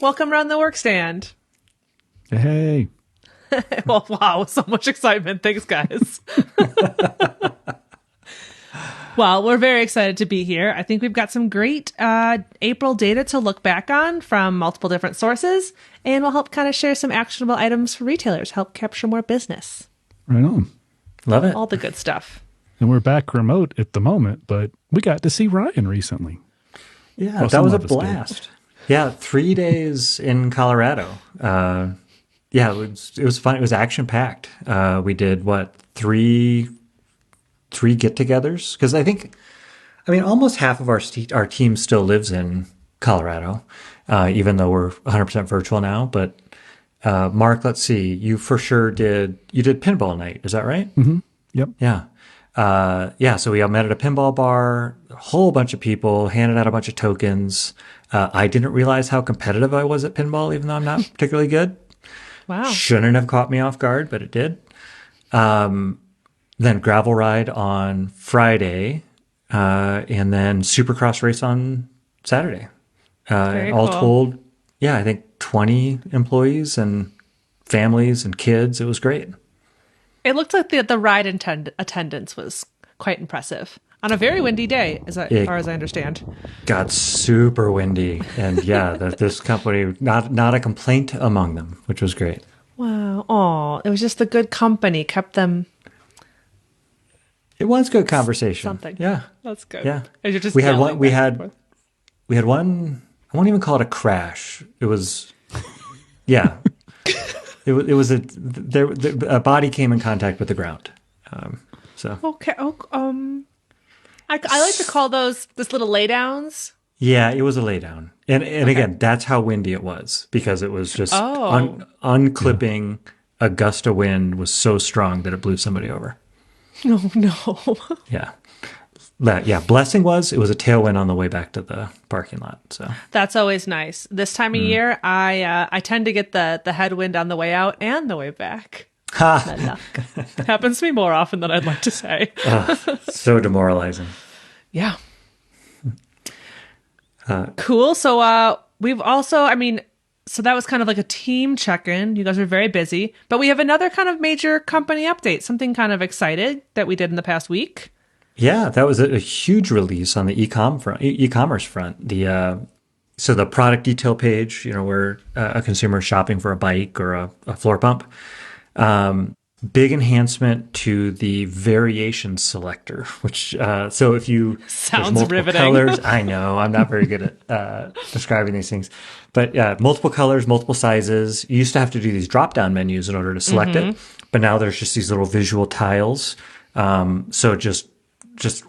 Welcome around the work stand. Hey. Well, wow, so much excitement. Thanks, guys. Well, we're very excited to be here. I think we've got some great April data to look back on from multiple different sources, and we'll help kind of share some actionable items for retailers, help capture more business. Right on. Love it. All the good stuff. And we're back remote at the moment, but we got to see Ryan recently. Yeah, Well, that was a some of us blast. Yeah, 3 days in Colorado. Yeah, it was fun. It was action packed. We did three get-togethers, because I mean, almost half of our team still lives in Colorado, even though we're 100% virtual now. But Mark, let's see, you for sure did pinball night. Is that right? Mm-hmm. Yep. Yeah. Yeah. So we all met at a pinball bar, a whole bunch of people, handed out a bunch of tokens. I didn't realize how competitive I was at pinball, even though I'm not particularly good. Wow. Shouldn't have caught me off guard, but it did. Then gravel ride on Friday, and then Supercross race on Saturday. All cool. told, yeah, I think 20 employees and families and kids. It was great. It looked like the ride attendance was quite impressive on a very windy day, as far as I understand. Got super windy, and yeah, this company, not a complaint among them, which was great. Wow. Oh, it was just the good company kept them. It was good conversation. Something. Yeah. That's good. Yeah. And you're just We had yelling one. We back and had forth. one. I won't even call it a crash. It was, yeah. A body came in contact with the ground. So Okay. I like to call those this little laydowns. yeah, it was a laydown, and again, that's how windy it was, because it was just unclipping. A gust of wind was so strong that it blew somebody over. Oh no. Yeah. Blessing was it was a tailwind on the way back to the parking lot. So That's always nice. This time of year, I tend to get the headwind on the way out and the way back. ha, Luck. Happens to me more often than I'd like to say. so demoralizing. Yeah. Cool. So we've also, so that was kind of like a team check-in. You guys are very busy, but we have another kind of major company update, something kind of excited that we did in the past week. Yeah, that was a huge release on the e-commerce front. So the product detail page, where a consumer is shopping for a bike or a floor pump. Big enhancement to the variation selector, which so if you Sounds there's multiple riveting. colors, I know I'm not very good at describing these things, but yeah, multiple colors, multiple sizes. You used to have to do these drop down menus in order to select it, but now there's just these little visual tiles. So just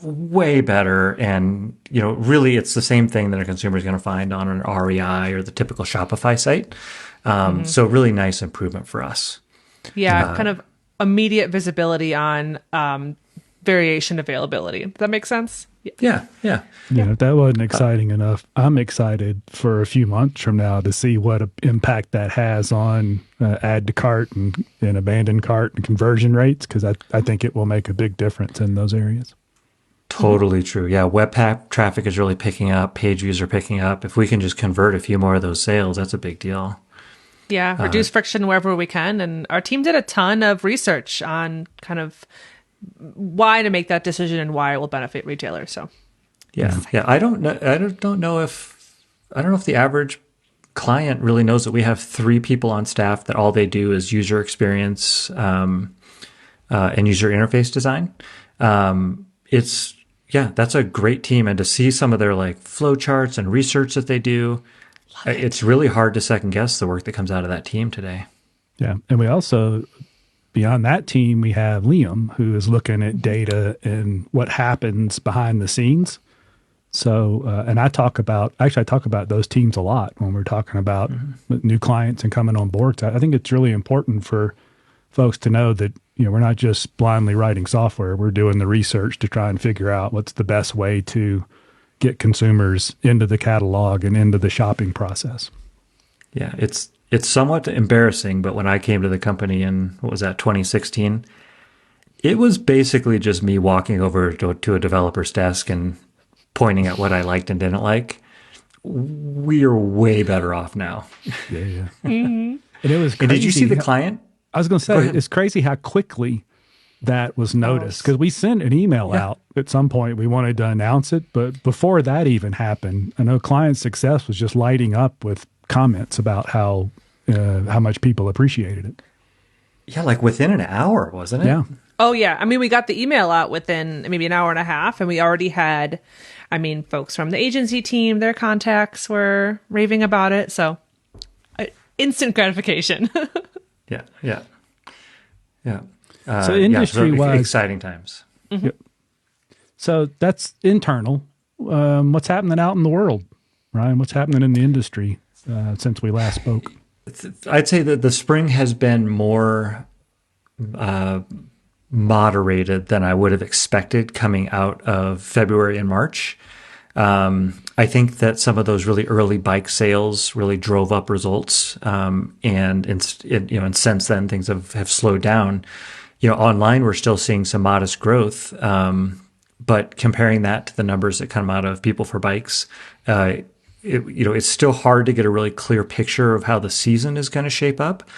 way better, and really it's the same thing that a consumer is going to find on an REI or the typical Shopify site. So really nice improvement for us. Yeah, kind of immediate visibility on variation availability. Does that make sense? Yeah. If that wasn't exciting enough, I'm excited for a few months from now to see what impact that has on add to cart and abandoned cart and conversion rates, because I think it will make a big difference in those areas. Totally true. Yeah, web traffic is really picking up. Page views are picking up. If we can just convert a few more of those sales, that's a big deal. Yeah, reduce friction wherever we can. And our team did a ton of research on kind of why to make that decision and why it will benefit retailers. So yeah. I don't know if the average client really knows that we have 3 people on staff that all they do is user experience and user interface design. That's a great team, and to see some of their like flow charts and research that they do, it's really hard to second guess the work that comes out of that team today. Yeah. And we also, beyond that team, we have Liam, who is looking at data and what happens behind the scenes. So, and I talk about those teams a lot when we're talking about new clients and coming on board. So I think it's really important for folks to know that, we're not just blindly writing software. We're doing the research to try and figure out what's the best way to get consumers into the catalog and into the shopping process. Yeah, it's somewhat embarrassing, but when I came to the company in, 2016, it was basically just me walking over to a developer's desk and pointing at what I liked and didn't like. we are way better off now. Yeah. And it was crazy. And did you see the client? I was going to say, it's crazy how quickly that was noticed, because we sent an email out at some point. We wanted to announce it, but before that even happened, I know Client Success was just lighting up with comments about how much people appreciated it. Yeah, like within an hour, wasn't it? Yeah. Oh, yeah. I mean, we got the email out within maybe an hour and a half, and we already had, folks from the agency team, their contacts were raving about it. So instant gratification. Yeah. So industry-wise, exciting times. Mm-hmm. Yep. So that's internal. What's happening out in the world, Ryan? What's happening in the industry since we last spoke? I'd say that the spring has been more moderated than I would have expected coming out of February and March. I think that some of those really early bike sales really drove up results, and since then things have slowed down. Online we're still seeing some modest growth, but comparing that to the numbers that come out of People for Bikes, it's still hard to get a really clear picture of how the season is going to shape up.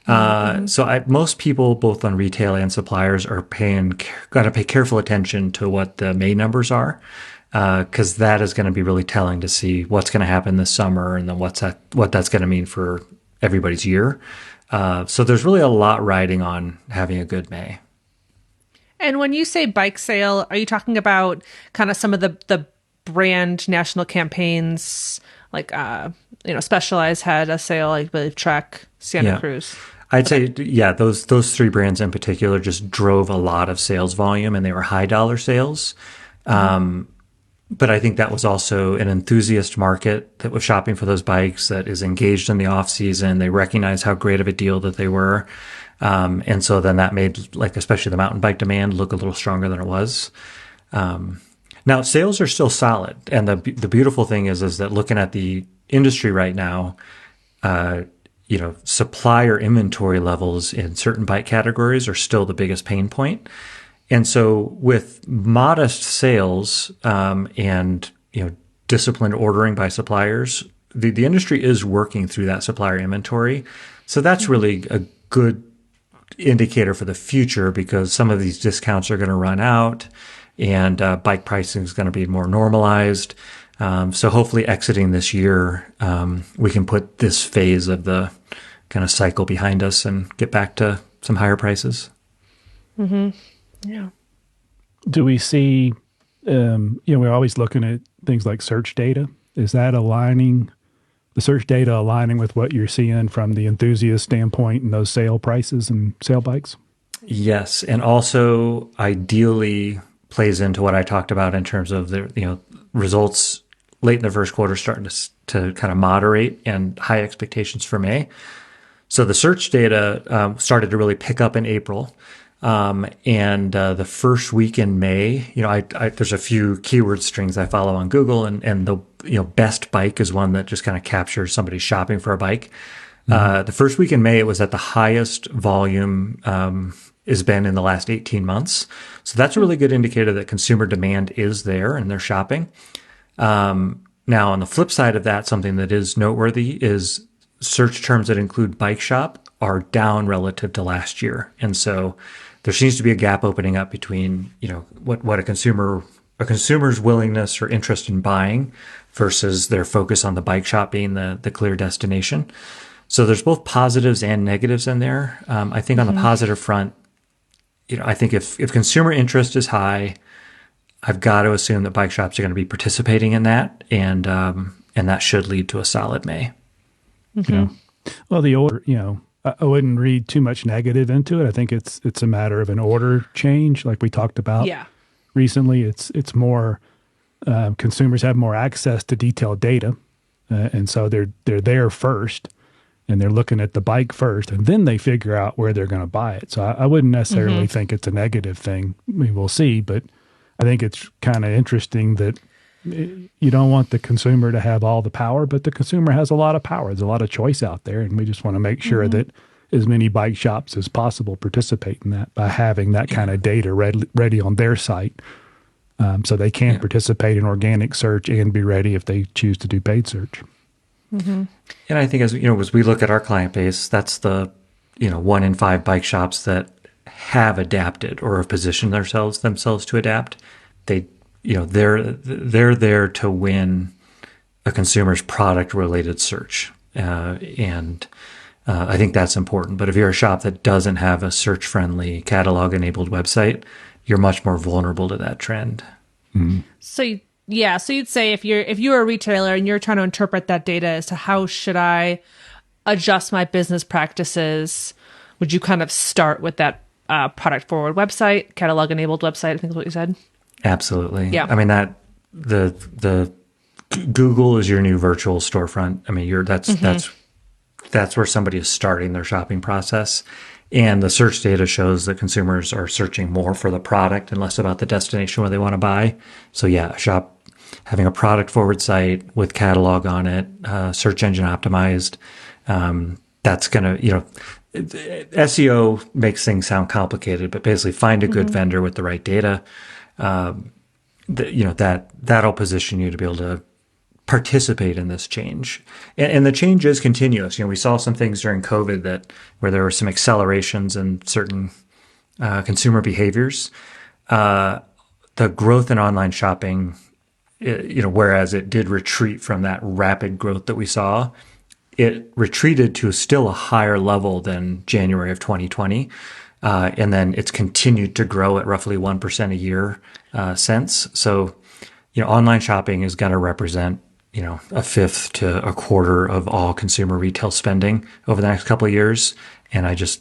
So most people, both on retail and suppliers, are going to pay careful attention to what the May numbers are, because that is going to be really telling to see what's going to happen this summer, and then what that's going to mean for everybody's year. So there's really a lot riding on having a good May. And when you say bike sale, are you talking about kind of some of the brand national campaigns, like Specialized had a sale, I believe Trek, Santa Cruz? I'd say, those three brands in particular just drove a lot of sales volume, and they were high dollar sales. But I think that was also an enthusiast market that was shopping for those bikes, that is engaged in the off season. They recognize how great of a deal that they were. And so then that made, especially the mountain bike demand look a little stronger than it was. Now sales are still solid. And the beautiful thing is that looking at the industry right now, supplier inventory levels in certain bike categories are still the biggest pain point. And so with modest sales, and disciplined ordering by suppliers, the industry is working through that supplier inventory. So that's really a good indicator for the future, because some of these discounts are going to run out, and bike pricing is going to be more normalized. So hopefully exiting this year, we can put this phase of the kind of cycle behind us and get back to some higher prices. Yeah. Do we see, we're always looking at things like search data. Is that the search data aligning with what you're seeing from the enthusiast standpoint and those sale prices and sale bikes? Yes. And also ideally plays into what I talked about in terms of the, results late in the first quarter starting to kind of moderate, and high expectations for May. So the search data started to really pick up in April. And the first week in May, there's a few keyword strings I follow on Google, and the best bike is one that just kind of captures somebody shopping for a bike. The first week in May, it was at the highest volume has been in the last 18 months. So that's a really good indicator that consumer demand is there and they're shopping. Now, on the flip side of that, something that is noteworthy is search terms that include bike shop are down relative to last year. And so there seems to be a gap opening up between, what a consumer's willingness or interest in buying versus their focus on the bike shop being the clear destination. So there's both positives and negatives in there. I think on the positive front, I think if consumer interest is high, I've got to assume that bike shops are going to be participating in that, and that should lead to a solid May. Yeah. Well, the order, I wouldn't read too much negative into it. I think it's a matter of an order change, like we talked about recently. It's more consumers have more access to detailed data, and so they're there first, and they're looking at the bike first, and then they figure out where they're going to buy it. So I wouldn't necessarily think it's a negative thing. I mean, we'll see, but I think it's kind of interesting that you don't want the consumer to have all the power, but the consumer has a lot of power. There's a lot of choice out there, and we just want to make sure that as many bike shops as possible participate in that by having that kind of data ready on their site So they can participate in organic search and be ready if they choose to do paid search. And I think as we look at our client base, that's the 1 in 5 bike shops that have adapted or have positioned themselves to adapt. They're there to win a consumer's product related search, and I think that's important. But if you're a shop that doesn't have a search friendly catalog enabled website, you're much more vulnerable to that trend. So you'd say if you're a retailer and you're trying to interpret that data as to how should I adjust my business practices, would you kind of start with that product forward website, catalog enabled website? I think is what you said. Absolutely. Yeah. I mean that the Google is your new virtual storefront. I mean that's where somebody is starting their shopping process. And the search data shows that consumers are searching more for the product and less about the destination where they want to buy. So a shop having a product forward site with catalog on it, search engine optimized, that's going to, SEO makes things sound complicated, but basically find a good vendor with the right data. That'll position you to be able to participate in this change. And the change is continuous. We saw some things during COVID where there were some accelerations in certain consumer behaviors. The growth in online shopping, whereas it did retreat from that rapid growth that we saw, it retreated to still a higher level than January of 2020. And then it's continued to grow at roughly 1% a year since. So, online shopping is going to represent a fifth to a quarter of all consumer retail spending over the next couple of years. And I'm just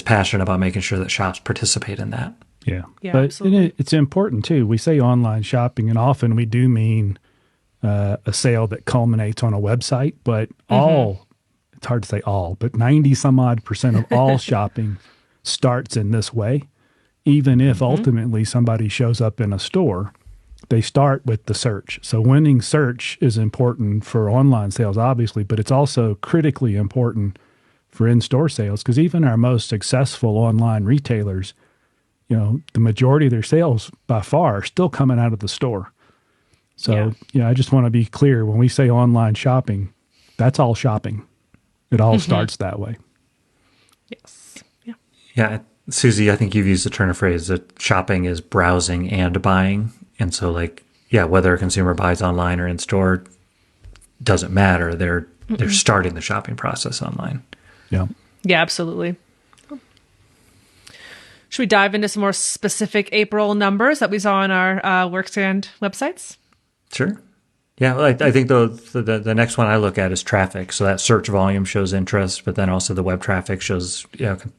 passionate about making sure that shops participate in that. Yeah. But it's important too. We say online shopping, and often we do mean a sale that culminates on a website, but it's hard to say all, but 90 some odd % of all shopping starts in this way. Even if ultimately somebody shows up in a store, they start with the search. So winning search is important for online sales, obviously, but it's also critically important for in-store sales, because even our most successful online retailers, the majority of their sales by far are still coming out of the store. So, I just want to be clear, when we say online shopping, that's all shopping. It all starts that way. Yes. Yeah. Yeah. Susie, I think you've used the turn of phrase that shopping is browsing and buying. And so whether a consumer buys online or in store doesn't matter. They're starting the shopping process online. Yeah. Yeah, absolutely. Should we dive into some more specific April numbers that we saw on our Workstand websites? Sure. Yeah, well, I think the next one I look at is traffic. So that search volume shows interest, but then also the web traffic shows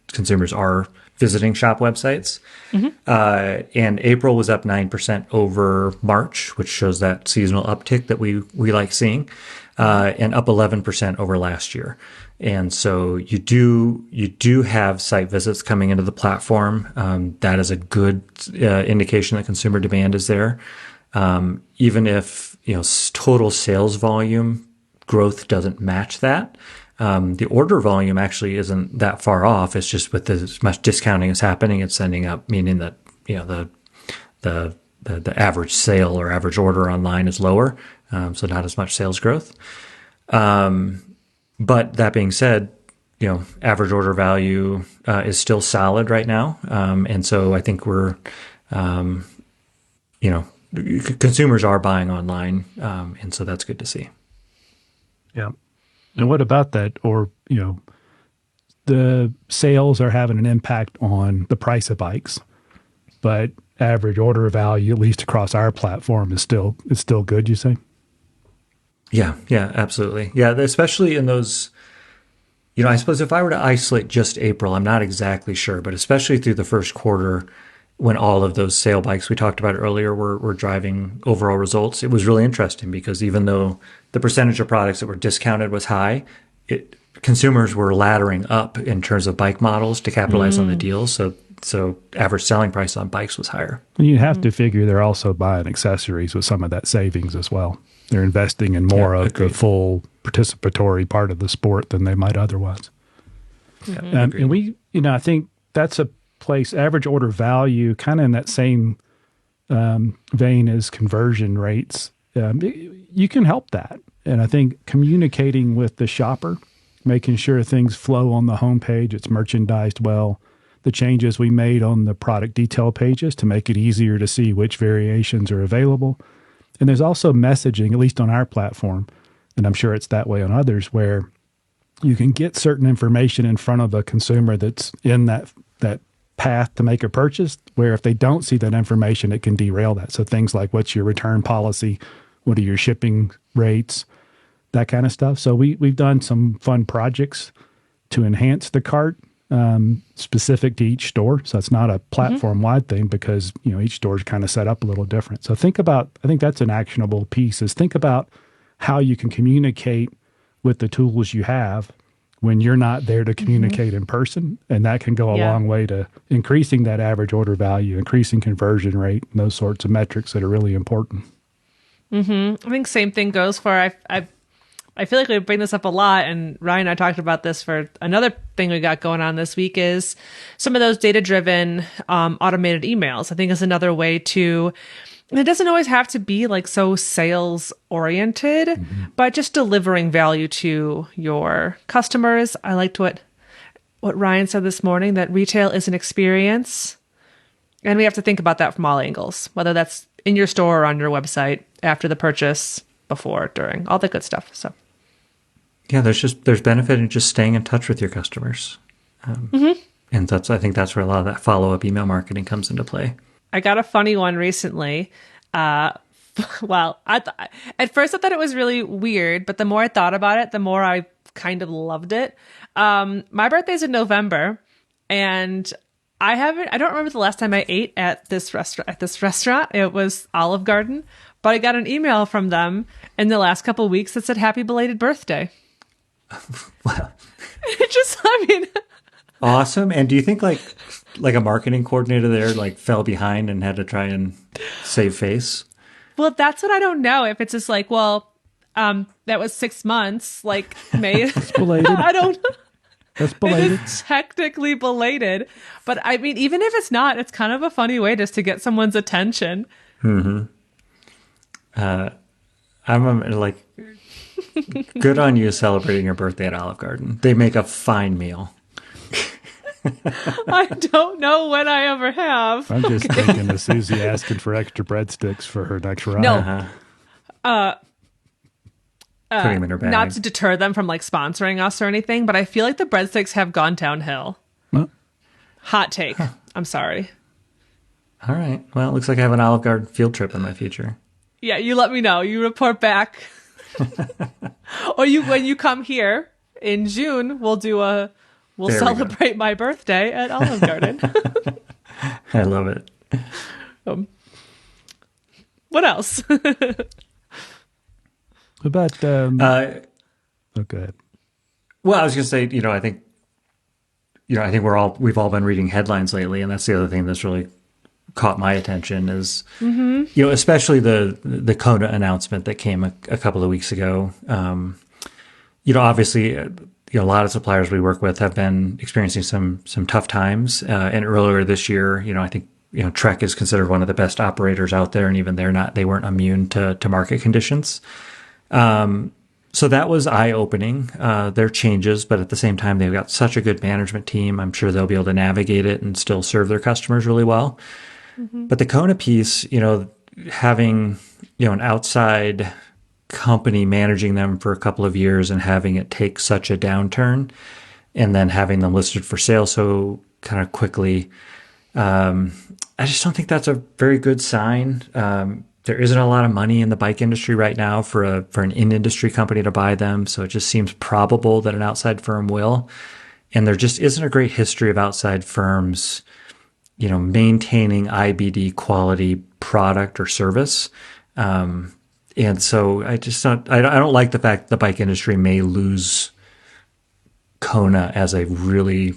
consumers are visiting shop websites. And April was up 9% over March, which shows that seasonal uptick that we like seeing, and up 11% over last year. And so you do have site visits coming into the platform. That is a good indication that consumer demand is there. Even if total sales volume growth doesn't match that, the order volume actually isn't that far off. It's just with as much discounting is happening, it's ending up meaning that the average sale or average order online is lower, so not as much sales growth. But that being said, average order value is still solid right now, and so I think we're consumers are buying online, and so that's good to see. Yeah. And what about that? Or, the sales are having an impact on the price of bikes, but average order value, at least across our platform, is still good, you say? Yeah, absolutely. Yeah, especially in those, I suppose if I were to isolate just April, I'm not exactly sure, but especially through the first quarter, when all of those sale bikes we talked about earlier were driving overall results, it was really interesting because even though the percentage of products that were discounted was high, consumers were laddering up in terms of bike models to capitalize on the deals. So average selling price on bikes was higher. And you have to figure they're also buying accessories with some of that savings as well. They're investing in more of the full participatory part of the sport than they might otherwise. And we, I think that's a place, average order value, kind of in that same vein as conversion rates, you can help that. And I think communicating with the shopper, making sure things flow on the homepage, it's merchandised well, the changes we made on the product detail pages to make it easier to see which variations are available. And there's also messaging, at least on our platform, and I'm sure it's that way on others, where you can get certain information in front of a consumer that's in that path to make a purchase, where if they don't see that information, it can derail that. So things like, what's your return policy? What are your shipping rates? That kind of stuff. So we've done some fun projects to enhance the cart, specific to each store. So it's not a platform-wide thing, because each store is kind of set up a little different. So I think that's an actionable piece, is think about how you can communicate with the tools you have when you're not there to communicate in person. And that can go a long way to increasing that average order value, increasing conversion rate, and those sorts of metrics that are really important. I think same thing goes for, I feel like we bring this up a lot, and Ryan and I talked about this for another thing we got going on this week, is some of those data-driven automated emails. I think is another way to, and it doesn't always have to be like so sales-oriented, but just delivering value to your customers. I liked what Ryan said this morning, that retail is an experience, and we have to think about that from all angles, whether that's in your store or on your website, after the purchase, before, during, all the good stuff. So. Yeah, there's benefit in just staying in touch with your customers. And I think that's where a lot of that follow-up email marketing comes into play. I got a funny one recently. At first I thought it was really weird, but the more I thought about it, the more I kind of loved it. My birthday's in November, and I don't remember the last time I ate at this restaurant. It was Olive Garden, but I got an email from them in the last couple of weeks that said happy belated birthday. Wow. Awesome. And do you think like a marketing coordinator there fell behind and had to try and save face? Well, that's what I don't know. If it's just like, well, that was 6 months, like May. It's belated. I don't know. That's belated. It is technically belated. But I mean, even if it's not, it's kind of a funny way just to get someone's attention. I'm good on you celebrating your birthday at Olive Garden. They make a fine meal. I don't know when I ever have. I'm just thinking of Susie asking for extra breadsticks for her next ride. No. Putting them in her bag. Not to deter them from sponsoring us or anything, but I feel like the breadsticks have gone downhill. Well, hot take. I'm sorry. All right. Well, it looks like I have an Olive Garden field trip in my future. Yeah, you let me know. You report back. Or when you come here in June, we'll celebrate my birthday at Olive Garden. I love it. What else? What about go ahead. Well, I was going to say, I think we've all been reading headlines lately, and that's the other thing that's really caught my attention is, especially the Kona announcement that came a couple of weeks ago. Obviously, a lot of suppliers we work with have been experiencing some tough times. And earlier this year, I think, Trek is considered one of the best operators out there, and even they weren't immune to market conditions. So that was eye-opening, their changes, but at the same time, they've got such a good management team. I'm sure they'll be able to navigate it and still serve their customers really well. But the Kona piece, having, an outside company managing them for a couple of years and having it take such a downturn and then having them listed for sale so kind of quickly, I just don't think that's a very good sign. There isn't a lot of money in the bike industry right now for an in-industry company to buy them, so it just seems probable that an outside firm will. And there just isn't a great history of outside firms, maintaining IBD quality product or service. And so I don't like the fact the bike industry may lose Kona as a really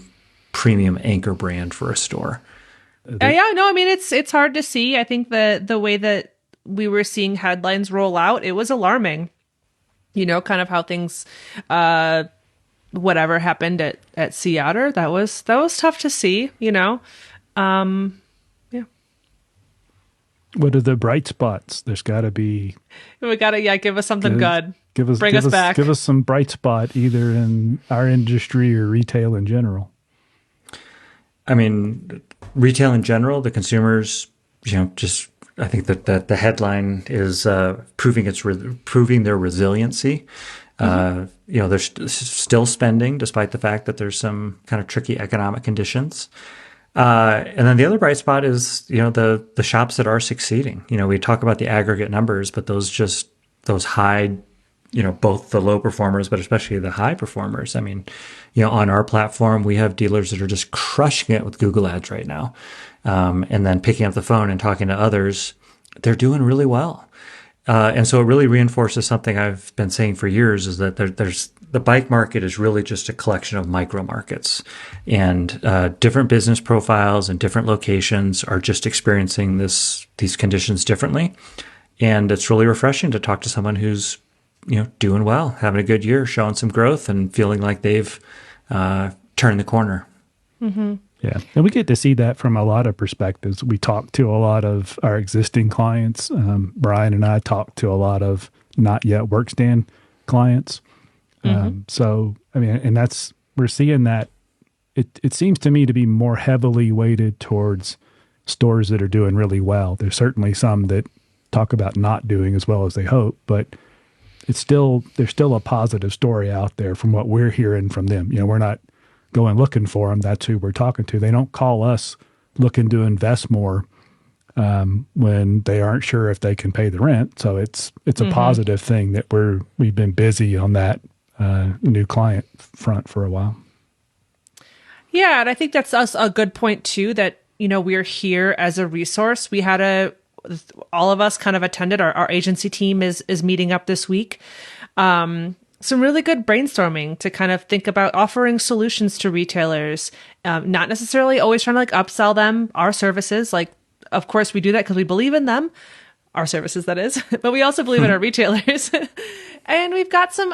premium anchor brand for a store. It's hard to see. I think the way that we were seeing headlines roll out, it was alarming. Kind of how things, whatever happened at Sea Otter, that was tough to see. Yeah. What are the bright spots? There's got to be. We gotta give us something good. Bring us back. Give us some bright spot either in our industry or retail in general. I mean, retail in general, the consumers, just I think that the headline is proving their resiliency. They're still spending despite the fact that there's some kind of tricky economic conditions. And then the other bright spot is, the shops that are succeeding. We talk about the aggregate numbers, but those high, both the low performers, but especially the high performers. I mean, on our platform, we have dealers that are just crushing it with Google ads right now. And then picking up the phone and talking to others, they're doing really well. And so it really reinforces something I've been saying for years, is that the bike market is really just a collection of micro markets, and different business profiles and different locations are just experiencing these conditions differently. And it's really refreshing to talk to someone who's, doing well, having a good year, showing some growth and feeling like they've turned the corner. Mm-hmm. Yeah. And we get to see that from a lot of perspectives. We talk to a lot of our existing clients. Brian and I talk to a lot of not yet work stand clients. So, I mean, and we're seeing that it seems to me to be more heavily weighted towards stores that are doing really well. There's certainly some that talk about not doing as well as they hope, but there's still a positive story out there from what we're hearing from them. We're not going looking for them. That's who we're talking to. They don't call us looking to invest more when they aren't sure if they can pay the rent. So it's a positive thing that we've been busy on that new client front for a while. Yeah, and I think that's a good point too, that, we're here as a resource. We had all of us kind of attended, our agency team is meeting up this week. Some really good brainstorming to kind of think about offering solutions to retailers, not necessarily always trying to upsell them our services. Of course we do that because we believe in them, our services, that is, but we also believe in our retailers. And I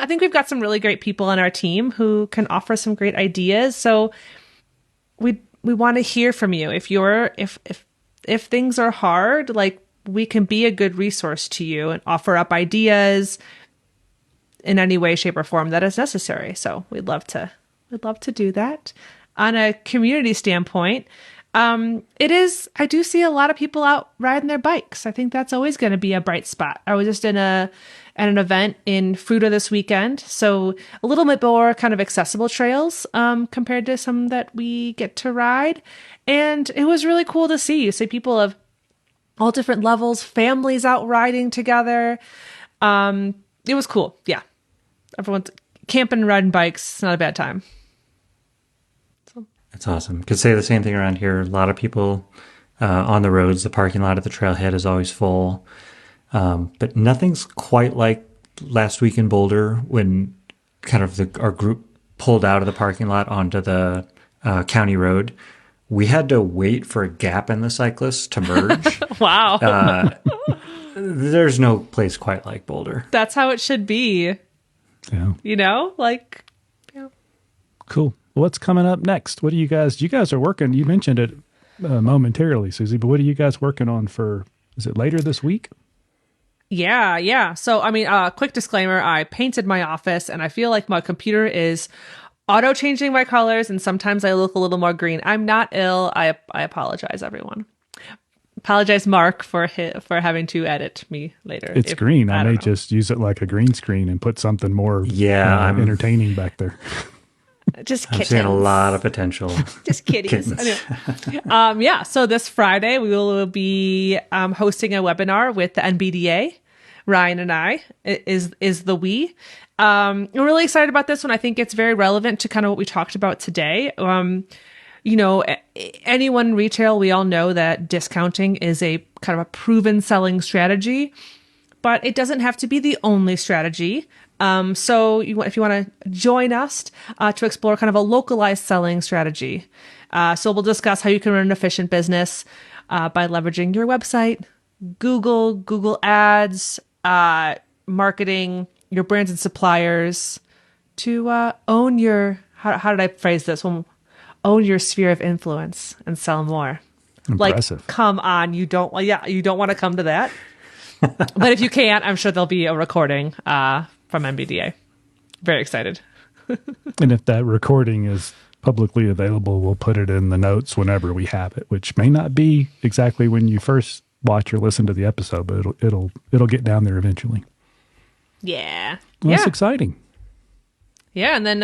think we've got some really great people on our team who can offer some great ideas. So we want to hear from you. If things are hard, we can be a good resource to you and offer up ideas in any way, shape, or form that is necessary. So we'd love to do that. On a community standpoint, I do see a lot of people out riding their bikes. I think that's always going to be a bright spot. I was just at an event in Fruta this weekend, so a little bit more kind of accessible trails compared to some that we get to ride. And it was really cool to see. You see people of all different levels, families out riding together. It was cool. Yeah. Everyone's camping and riding bikes. It's not a bad time. That's awesome. Could say the same thing around here. A lot of people on the roads. The parking lot at the trailhead is always full. But nothing's quite like last week in Boulder when kind of our group pulled out of the parking lot onto the county road. We had to wait for a gap in the cyclists to merge. Wow. There's no place quite like Boulder. That's how it should be. Yeah. Yeah. Cool. What's coming up next? What do you guys are working? You mentioned it momentarily, Susie, but what are you guys working on is it later this week? Yeah. So, quick disclaimer, I painted my office and I feel like my computer is auto-changing my colors and sometimes I look a little more green. I'm not ill. I apologize, everyone. Apologize, Mark, for having to edit me later. It's green. I may just use it like a green screen and put something more I'm entertaining back there. Just kittens. I'm seeing a lot of potential. Just kitties. So this Friday we will be hosting a webinar with the NBDA. Ryan and I is the we. I'm really excited about this one. I think it's very relevant to kind of what we talked about today. Anyone in retail, we all know that discounting is a kind of a proven selling strategy, but it doesn't have to be the only strategy. So if you want to join us to explore kind of a localized selling strategy. So we'll discuss how you can run an efficient business by leveraging your website, Google Ads, marketing, your brands and suppliers to own your, how did I phrase this? Own your sphere of influence and sell more. Impressive. Like, come on, you don't want to come to that. But if you can't, I'm sure there'll be a recording from NBDA. Very excited. And if that recording is publicly available, we'll put it in the notes whenever we have it, which may not be exactly when you first watch or listen to the episode, but it'll get down there eventually. Yeah. Well, yeah. That's exciting. Yeah, and then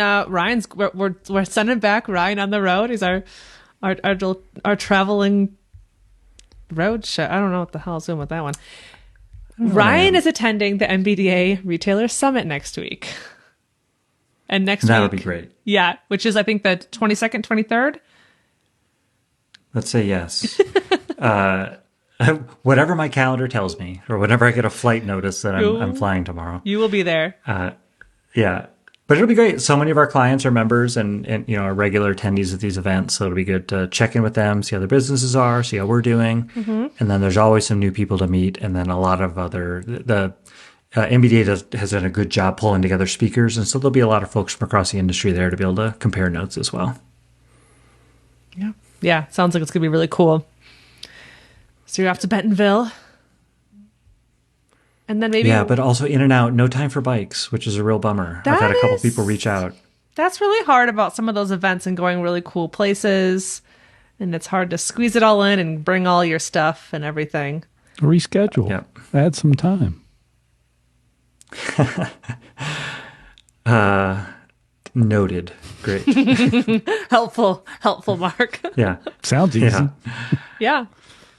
we're sending back Ryan on the road. He's our traveling road show. I don't know what the hell's doing with that one. Ryan is attending the NBDA Retailer Summit next week. And that'll be great. Yeah, which is I think the 22nd, 23rd. Let's say yes. Whatever my calendar tells me, or whenever I get a flight notice that I'm flying tomorrow. You will be there. Yeah. But it'll be great. So many of our clients are members and are regular attendees at these events. So it'll be good to check in with them, see how their businesses are, see how we're doing. Mm-hmm. And then there's always some new people to meet. And then a lot of the NBDA has done a good job pulling together speakers. And so there'll be a lot of folks from across the industry there to be able to compare notes as well. Yeah. Yeah. Sounds like it's going to be really cool. So you're off to Bentonville. And then maybe... Yeah, but also in and out, no time for bikes, which is a real bummer. I've had a couple people reach out. That's really hard about some of those events and going really cool places. And it's hard to squeeze it all in and bring all your stuff and everything. Reschedule. Yep. Add some time. Noted. Great. Helpful, Mark. Yeah. Sounds easy. Yeah. Yeah.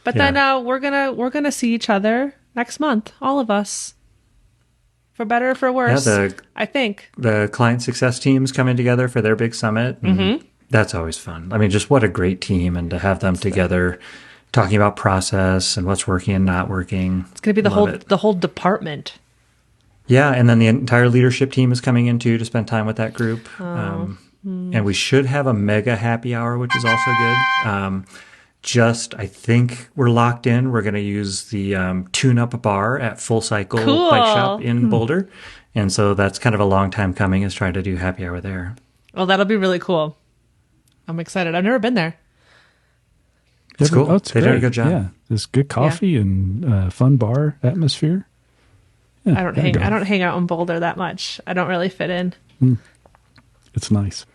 But then we're gonna see each other next month, all of us, for better or for worse. I think the client success team's coming together for their big summit. Mm-hmm. That's always fun. I mean, just what a great team, and to have them together, talking about process and what's working and not working. It's gonna be the whole department. Yeah, and then the entire leadership team is coming in too to spend time with that group. And we should have a mega happy hour, which is also good. I think we're locked in. We're going to use the tune-up bar at Full Cycle Bike Shop in Boulder. And so that's kind of a long time coming, is trying to do happy hour there. Well, that'll be really cool. I'm excited. I've never been there. It's cool. Oh, it's they did a good job. Yeah, there's good coffee and fun bar atmosphere. Yeah, I don't hang out in Boulder that much. I don't really fit in. It's nice.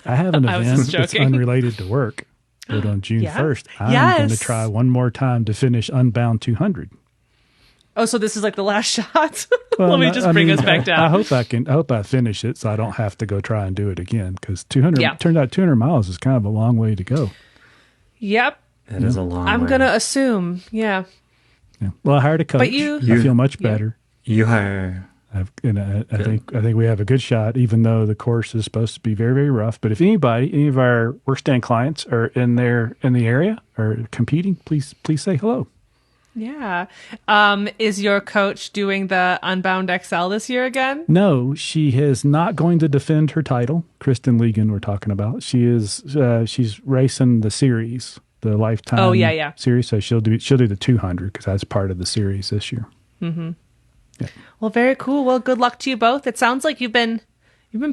I have an event that's unrelated to work. But on June 1st, I'm going to try one more time to finish Unbound 200. Oh, so this is like the last shot? Well, Let me bring us back down. I hope I finish it so I don't have to go try and do it again, because 200 miles is kind of a long way to go. Yep. It is a long way. I'm going to assume, yeah. Well, I hired a coach. But I feel much better. You hire... I think we have a good shot, even though the course is supposed to be very, very rough. But if any of our workstand clients are in the area or competing, please say hello. Yeah. Is your coach doing the Unbound XL this year again? No, she is not going to defend her title. Kristen Legan, we're talking about. She's racing the series, the lifetime series. So she'll do the 200 because that's part of the series this year. Mm-hmm. Yeah. Well, very cool. Well, good luck to you both. It sounds like you've been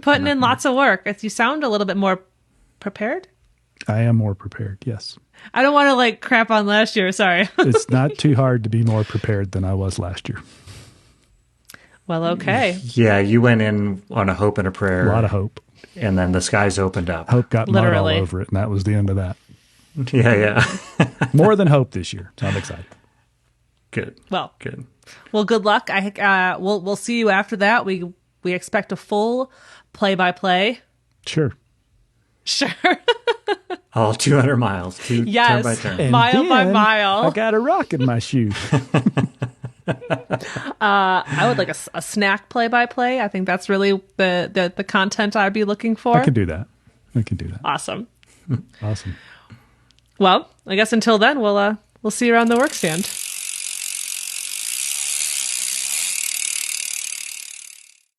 putting in lots of work. You sound a little bit more prepared. I am more prepared. Yes. I don't want to crap on last year. Sorry. It's not too hard to be more prepared than I was last year. Well, okay. Yeah, you went in on a hope and a prayer. A lot of hope. And then the skies opened up. Hope got mud all over it, and that was the end of that. Yeah. More than hope this year. So I'm excited. Good. Well, good. Well, good luck. We'll see you after that. We expect a full play-by-play. Sure. All 200 miles, turn by turn, and mile by mile. I got a rock in my shoe. I would like a snack play-by-play. I think that's really the content I'd be looking for. I can do that. Awesome. Awesome. Well, I guess until then, we'll see you around the work stand.